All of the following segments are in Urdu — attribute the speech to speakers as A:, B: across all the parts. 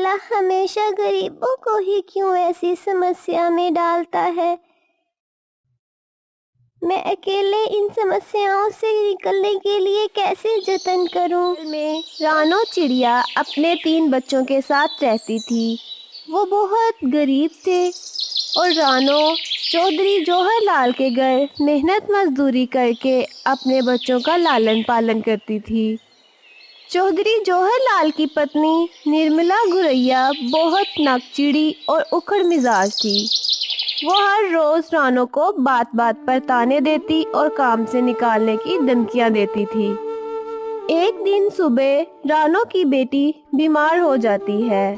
A: والا ہمیشہ غریبوں کو ہی کیوں ایسی سمسیا میں ڈالتا ہے؟ میں اکیلے ان سمسیاؤں سے نکلنے کے لیے کیسے جتن کروں؟ میں رانو چڑیا اپنے 3 بچوں کے ساتھ رہتی تھی۔ وہ بہت غریب تھے اور رانو چودھری جوہر لال کے گھر محنت مزدوری کر کے اپنے بچوں کا لالن پالن کرتی تھی۔ چودھری جوہر لال کی پتنی نرملا گوریا بہت ناکچڑی اور اکھڑ مزاج تھی۔ وہ ہر روز رانو کو بات بات پر طعنے دیتی اور کام سے نکالنے کی دھمکیاں دیتی تھی۔ ایک دن صبح رانو کی بیٹی بیمار ہو جاتی ہے۔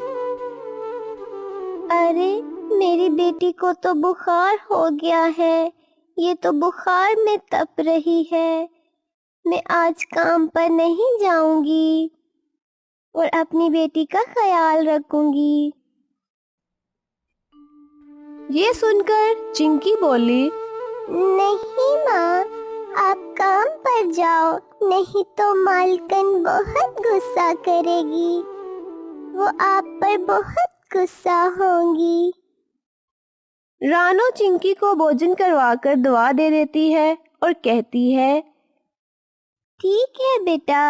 A: ارے میری بیٹی کو تو بخار ہو گیا ہے، یہ تو بخار میں تپ رہی ہے۔ میں آج کام پر نہیں جاؤں گی اور اپنی بیٹی کا خیال رکھوں گی۔ یہ سن کر چنکی بولی، نہیں ماں، آپ کام پر جاؤ، نہیں تو مالکن بہت غصہ کرے گی، وہ آپ پر بہت غصہ ہوں گی۔ رانو چنکی کو بھوجن کروا کر دوا دے دیتی ہے اور کہتی ہے، ٹھیک ہے بیٹا،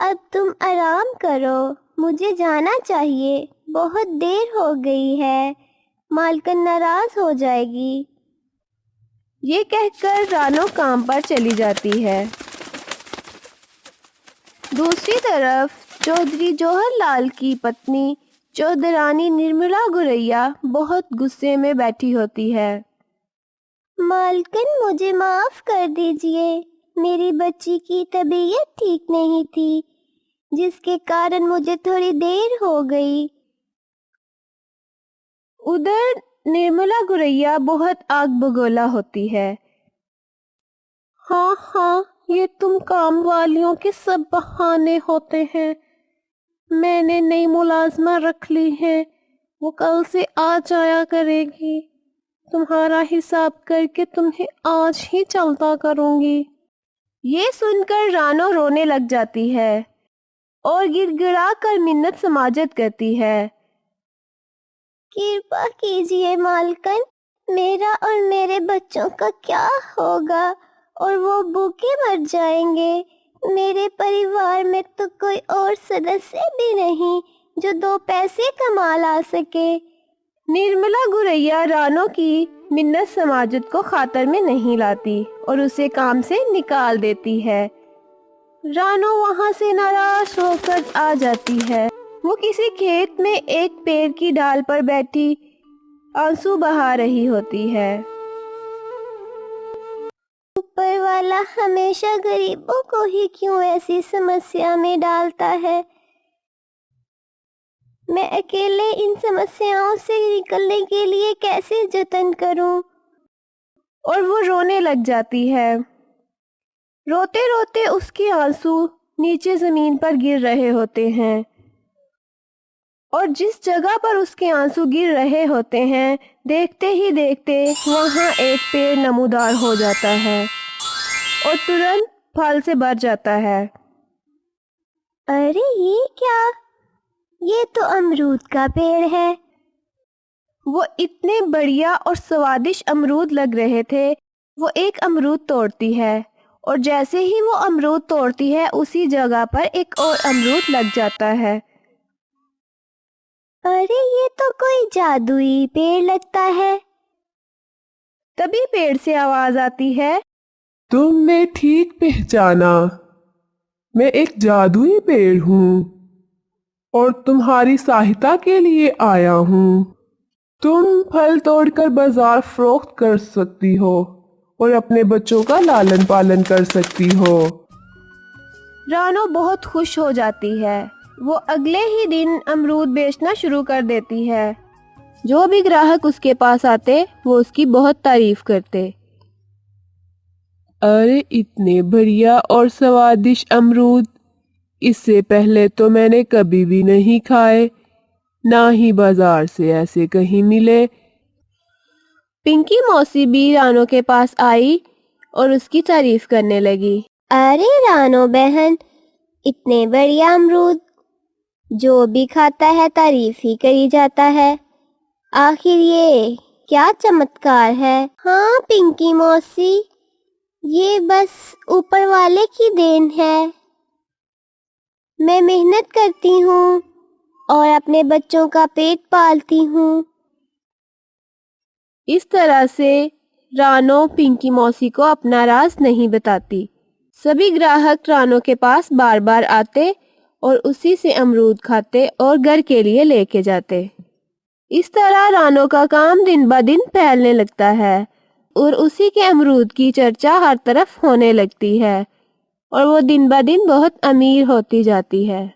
A: اب تم آرام کرو، مجھے جانا چاہیے، بہت دیر ہو گئی ہے، مالکن ناراض ہو جائے گی۔ یہ کہہ کر رانو کام پر چلی جاتی ہے۔ دوسری طرف چودھری جوہر لال کی پتنی چودرانی نرملا گوریا بہت غصے میں بیٹھی ہوتی ہے۔ مالکن مجھے معاف کر دیجئے، میری بچی کی طبیعت ٹھیک نہیں تھی، جس کے کارن مجھے تھوڑی دیر ہو گئی۔ ادھر نرملا گوریا بہت آگ بگولا ہوتی ہے۔ ہاں، یہ تم کام والیوں کے سب بہانے ہوتے ہیں۔ میں نے نئی ملازمہ رکھ لی ہے، وہ کل سے آ جایا کرے گی، تمہارا حساب کر کے تمہیں آج ہی چلتا کروں گی۔ یہ سن کر رانو رونے لگ جاتی ہے اور گڑ گڑا کر منت سماجت کرتی ہے، کرپا کیجئے مالکن، میرا اور میرے بچوں کا کیا ہوگا اور وہ بھوکے مر جائیں گے۔ میرے پریوار میں تو کوئی اور سدسیہ بھی نہیں جو 2 پیسے کما لا سکے۔ نرملا گوریا رانو کی منت سماجت کو خاطر میں نہیں لاتی اور اسے کام سے نکال دیتی ہے۔ رانو وہاں سے ناراض ہو کر آ جاتی ہے۔ وہ کسی کھیت میں ایک پیڑ کی ڈال پر بیٹھی آنسو بہا رہی ہوتی ہے۔ اوپر والا ہمیشہ غریبوں کو ہی کیوں ایسی سمسیا میں ڈالتا ہے؟ میں اکیلے ان سمسیاؤں سے نکلنے کے لیے کیسے جتن کروں؟ اور وہ رونے لگ جاتی ہے۔ روتے روتے اس کے آنسو نیچے زمین پر گر رہے ہوتے ہیں اور جس جگہ پر اس کے آنسو گر رہے ہوتے ہیں، دیکھتے ہی دیکھتے وہاں ایک پیڑ نمودار ہو جاتا ہے اور ترنت پھل سے بھر جاتا ہے۔ ارے یہ کیا؟ یہ تو امرود کا پیڑ ہے۔ وہ اتنے بڑھیا اور سوادش امرود لگ رہے تھے۔ وہ ایک امرود توڑتی ہے اور جیسے ہی وہ امرود توڑتی ہے اسی جگہ پر ایک اور امرود لگ جاتا ہے۔ ارے یہ تو کوئی جادوئی پیڑ لگتا ہے۔ تبھی پیڑ سے آواز آتی ہے،
B: تم نے ٹھیک پہچانا، میں ایک جادوئی پیڑ ہوں اور تمہاری سہایتا کے لیے آیا ہوں۔ تم پھل توڑ کر بازار فروخت کر سکتی ہو اور اپنے بچوں کا لالن پالن کر سکتی ہو۔
A: رانو بہت خوش ہو جاتی ہے۔ وہ اگلے ہی دن امرود بیچنا شروع کر دیتی ہے۔ جو بھی گراہک اس کے پاس آتے وہ اس کی بہت تعریف کرتے۔
B: ارے اتنے بڑھیا اور سوادش امرود، اس سے پہلے تو میں نے کبھی بھی نہیں کھائے، نہ ہی بازار سے ایسے کہیں ملے۔
A: پنکی موسی بھی رانو کے پاس آئی اور اس کی تعریف کرنے لگی۔ ارے رانو بہن، اتنے بڑھیا امرود، جو بھی کھاتا ہے تعریف ہی کری جاتا ہے. آخر یہ کیا چمتکار ہے؟ ہاں پنکی موسی، یہ بس اوپر والے کی دین ہے. میں محنت کرتی ہوں اور اپنے بچوں کا پیٹ پالتی ہوں.
C: اس طرح سے رانو پنکی موسی کو اپنا راز نہیں بتاتی. سبھی گراہک رانو کے پاس بار بار آتے اور اسی سے امرود کھاتے اور گھر کے لیے لے کے جاتے. اس طرح رانو کا کام دن بہ دن پھیلنے لگتا ہے اور اسی کے امرود کی چرچا ہر طرف ہونے لگتی ہے اور وہ دن بہ دن بہت امیر ہوتی جاتی ہے.